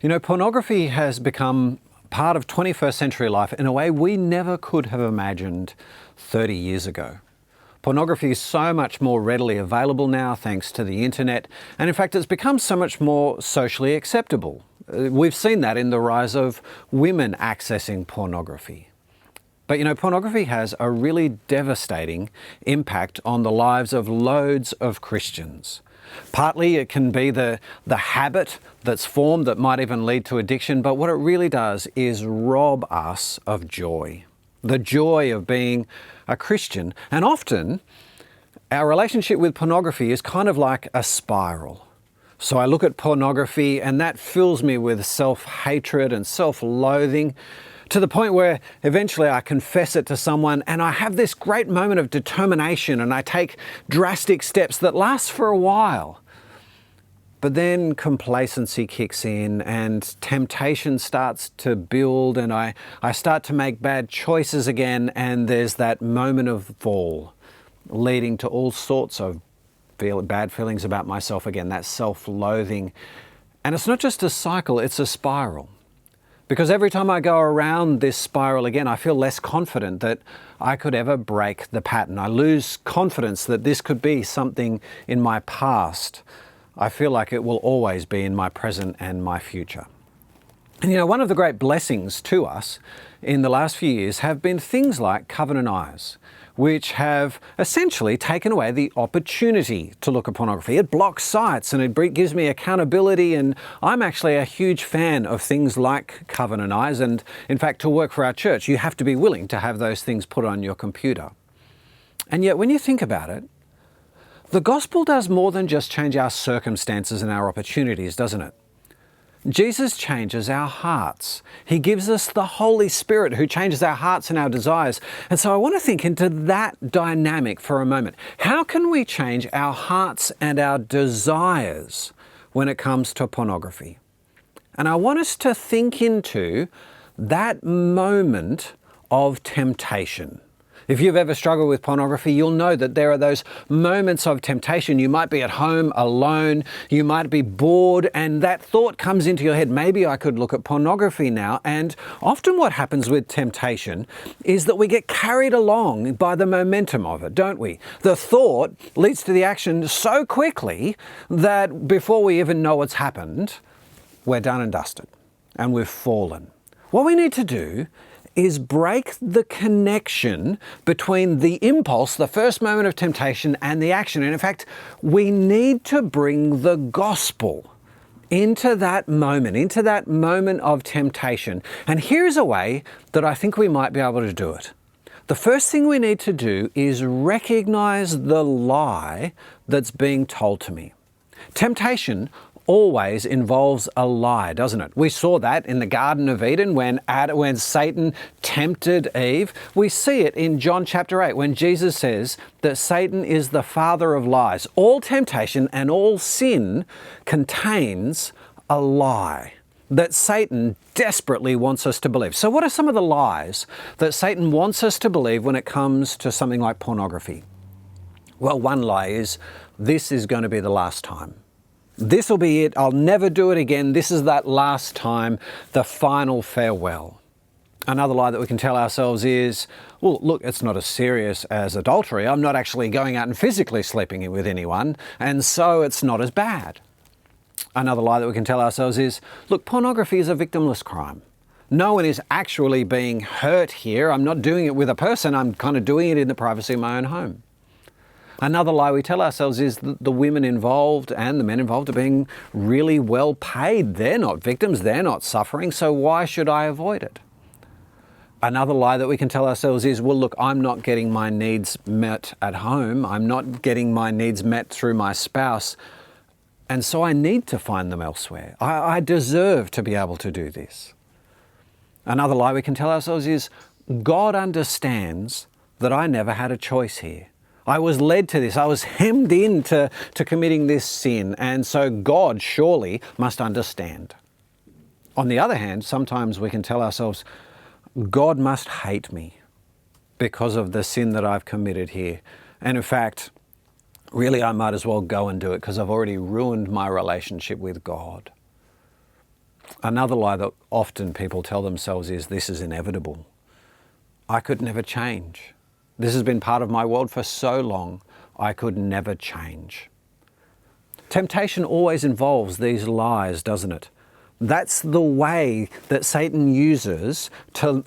You know, pornography has become part of 21st century life in a way we never could have imagined 30 years ago. Pornography is so much more readily available now thanks to the internet, and in fact it's become so much more socially acceptable. We've seen that in the rise of women accessing pornography. But you know, pornography has a really devastating impact on the lives of loads of Christians. Partly it can be the habit that's formed that might even lead to addiction, but what it really does is rob us of joy. The joy of being a Christian. And often our relationship with pornography is kind of like a spiral. So I look at pornography and that fills me with self-hatred and self-loathing, to the point where eventually I confess it to someone and I have this great moment of determination and I take drastic steps that last for a while. But then complacency kicks in and temptation starts to build and I start to make bad choices again, and there's that moment of fall leading to all sorts of bad feelings about myself again, that self-loathing. And it's not just a cycle, it's a spiral. Because every time I go around this spiral again, I feel less confident that I could ever break the pattern. I lose confidence that this could be something in my past. I feel like it will always be in my present and my future. And you know, one of the great blessings to us in the last few years have been things like Covenant Eyes, which have essentially taken away the opportunity to look at pornography. It blocks sites and it gives me accountability, and I'm actually a huge fan of things like Covenant Eyes, and in fact to work for our church you have to be willing to have those things put on your computer. And yet when you think about it, the gospel does more than just change our circumstances and our opportunities, doesn't it? Jesus changes our hearts. He gives us the Holy Spirit who changes our hearts and our desires. And so I want to think into that dynamic for a moment. How can we change our hearts and our desires when it comes to pornography? And I want us to think into that moment of temptation. If you've ever struggled with pornography, you'll know that there are those moments of temptation. You might be at home alone, you might be bored, and that thought comes into your head, maybe I could look at pornography now. And often what happens with temptation is that we get carried along by the momentum of it, don't we? The thought leads to the action so quickly that before we even know what's happened, we're done and dusted, and we've fallen. What we need to do is break the connection between the impulse, the first moment of temptation, and the action. And in fact, we need to bring the gospel into that moment of temptation. And here's a way that I think we might be able to do it. The first thing we need to do is recognize the lie that's being told to me. Temptation always involves a lie, doesn't it? We saw that in the Garden of Eden when Satan tempted Eve. We see it in John chapter 8 when Jesus says that Satan is the father of lies. All temptation and all sin contains a lie that Satan desperately wants us to believe. So what are some of the lies that Satan wants us to believe when it comes to something like pornography? Well, one lie is, this is going to be the last time. This will be it. I'll never do it again. This is that last time, the final farewell. Another lie that we can tell ourselves is, well, look, it's not as serious as adultery. I'm not actually going out and physically sleeping with anyone, and so it's not as bad. Another lie that we can tell ourselves is, look, pornography is a victimless crime. No one is actually being hurt here. I'm not doing it with a person. I'm kind of doing it in the privacy of my own home. Another lie we tell ourselves is that the women involved and the men involved are being really well paid. They're not victims, they're not suffering, so why should I avoid it? Another lie that we can tell ourselves is, well, look, I'm not getting my needs met at home. I'm not getting my needs met through my spouse, and so I need to find them elsewhere. I deserve to be able to do this. Another lie we can tell ourselves is, God understands that I never had a choice here. I was led to this. I was hemmed into committing this sin, and so God surely must understand. On the other hand, sometimes we can tell ourselves, God must hate me because of the sin that I've committed here. And in fact, really I might as well go and do it because I've already ruined my relationship with God. Another lie that often people tell themselves is, this is inevitable. I could never change. This has been part of my world for so long, I could never change. Temptation always involves these lies, doesn't it? That's the way that Satan uses to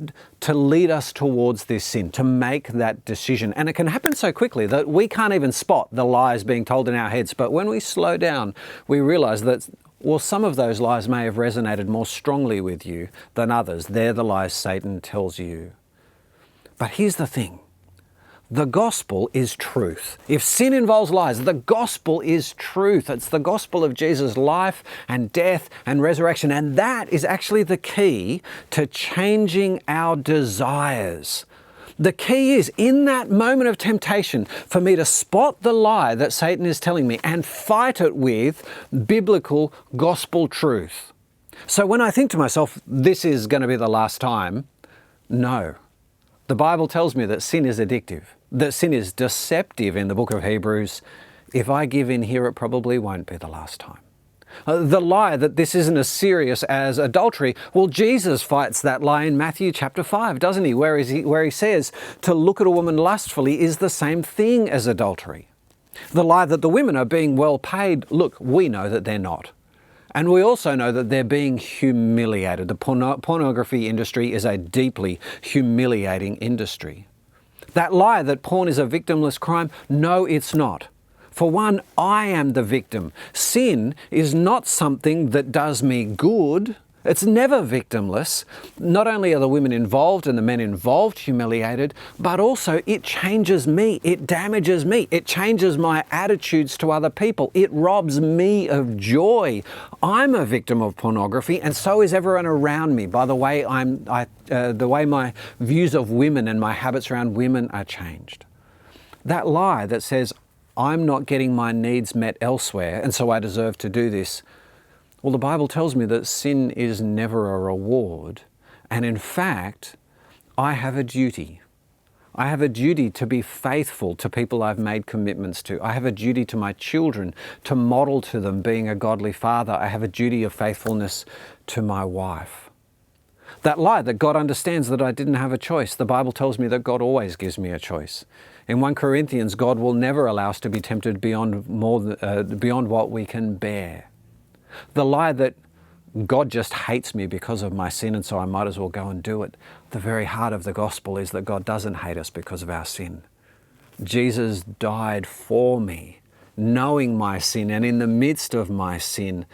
lead us towards this sin, to make that decision. And it can happen so quickly that we can't even spot the lies being told in our heads. But when we slow down, we realize that, well, some of those lies may have resonated more strongly with you than others. They're the lies Satan tells you. But here's the thing. The gospel is truth. If sin involves lies, the gospel is truth. It's the gospel of Jesus' life and death and resurrection. And that is actually the key to changing our desires. The key is, in that moment of temptation, for me to spot the lie that Satan is telling me and fight it with biblical gospel truth. So when I think to myself, this is going to be the last time, no. The Bible tells me that sin is addictive, that sin is deceptive in the book of Hebrews. If I give in here, it probably won't be the last time. The lie that this isn't as serious as adultery, well, Jesus fights that lie in Matthew chapter 5, doesn't he? Where he says to look at a woman lustfully is the same thing as adultery. The lie that the women are being well paid, look, we know that they're not. And we also know that they're being humiliated. The pornography industry is a deeply humiliating industry. That lie that porn is a victimless crime, no, it's not. For one, I am the victim. Sin is not something that does me good. It's never victimless. Not only are the women involved and the men involved humiliated, but also it changes me. It damages me. It changes my attitudes to other people. It robs me of joy. I'm a victim of pornography, and so is everyone around me. By the way, the way my views of women and my habits around women are changed. That lie that says, I'm not getting my needs met elsewhere, and so I deserve to do this. Well, the Bible tells me that sin is never a reward. And in fact, I have a duty. I have a duty to be faithful to people I've made commitments to. I have a duty to my children to model to them being a godly father. I have a duty of faithfulness to my wife. That lie that God understands that I didn't have a choice. The Bible tells me that God always gives me a choice. In 1 Corinthians, God will never allow us to be tempted beyond what we can bear. The lie that God just hates me because of my sin and so I might as well go and do it. The very heart of the gospel is that God doesn't hate us because of our sin. Jesus died for me, knowing my sin, and in the midst of my sin,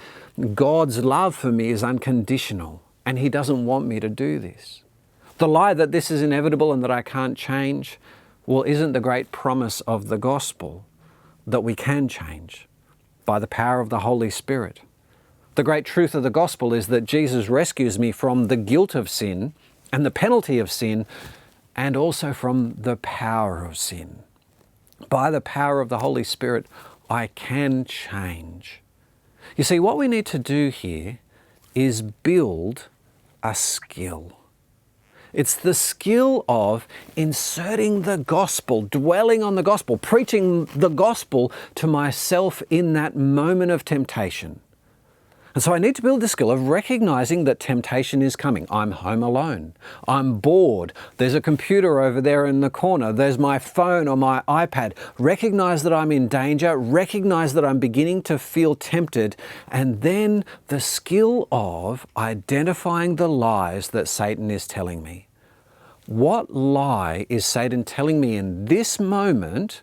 God's love for me is unconditional and He doesn't want me to do this. The lie that this is inevitable and that I can't change, well, isn't the great promise of the gospel that we can change by the power of the Holy Spirit? The great truth of the gospel is that Jesus rescues me from the guilt of sin and the penalty of sin, and also from the power of sin. By the power of the Holy Spirit, I can change. You see, what we need to do here is build a skill. It's the skill of inserting the gospel, dwelling on the gospel, preaching the gospel to myself in that moment of temptation. And so I need to build the skill of recognizing that temptation is coming. I'm home alone. I'm bored. There's a computer over there in the corner. There's my phone or my iPad. Recognize that I'm in danger. Recognize that I'm beginning to feel tempted. And then the skill of identifying the lies that Satan is telling me. What lie is Satan telling me in this moment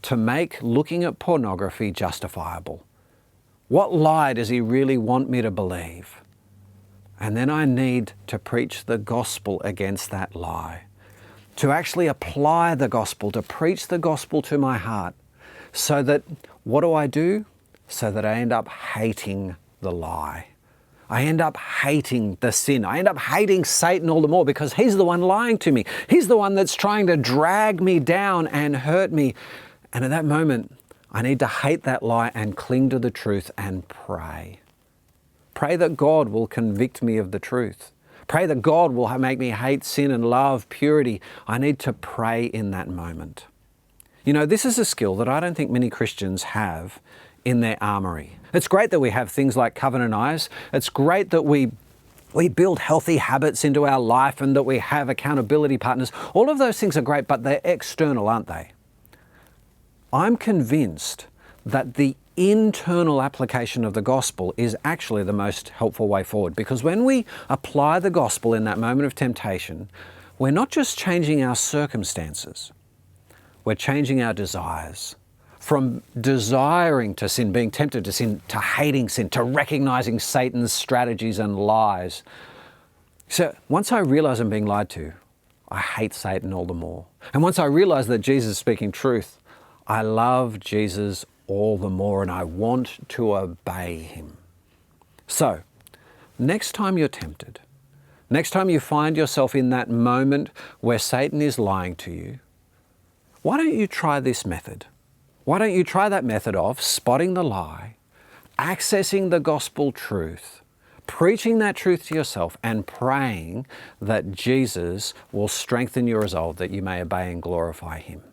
to make looking at pornography justifiable? What lie does he really want me to believe? And then I need to preach the gospel against that lie, to actually apply the gospel, to preach the gospel to my heart, so that, what do? So that I end up hating the lie. I end up hating the sin. I end up hating Satan all the more because he's the one lying to me. He's the one that's trying to drag me down and hurt me. And at that moment, I need to hate that lie and cling to the truth and pray. Pray that God will convict me of the truth. Pray that God will make me hate sin and love purity. I need to pray in that moment. You know, this is a skill that I don't think many Christians have in their armory. It's great that we have things like Covenant Eyes. It's great that we we build healthy habits into our life and that we have accountability partners. All of those things are great, but they're external, aren't they? I'm convinced that the internal application of the gospel is actually the most helpful way forward, because when we apply the gospel in that moment of temptation, we're not just changing our circumstances, we're changing our desires. From desiring to sin, being tempted to sin, to hating sin, to recognizing Satan's strategies and lies. So once I realize I'm being lied to, I hate Satan all the more. And once I realize that Jesus is speaking truth, I love Jesus all the more and I want to obey him. So, next time you're tempted, next time you find yourself in that moment where Satan is lying to you, why don't you try this method? Why don't you try that method of spotting the lie, accessing the gospel truth, preaching that truth to yourself, and praying that Jesus will strengthen your resolve that you may obey and glorify him.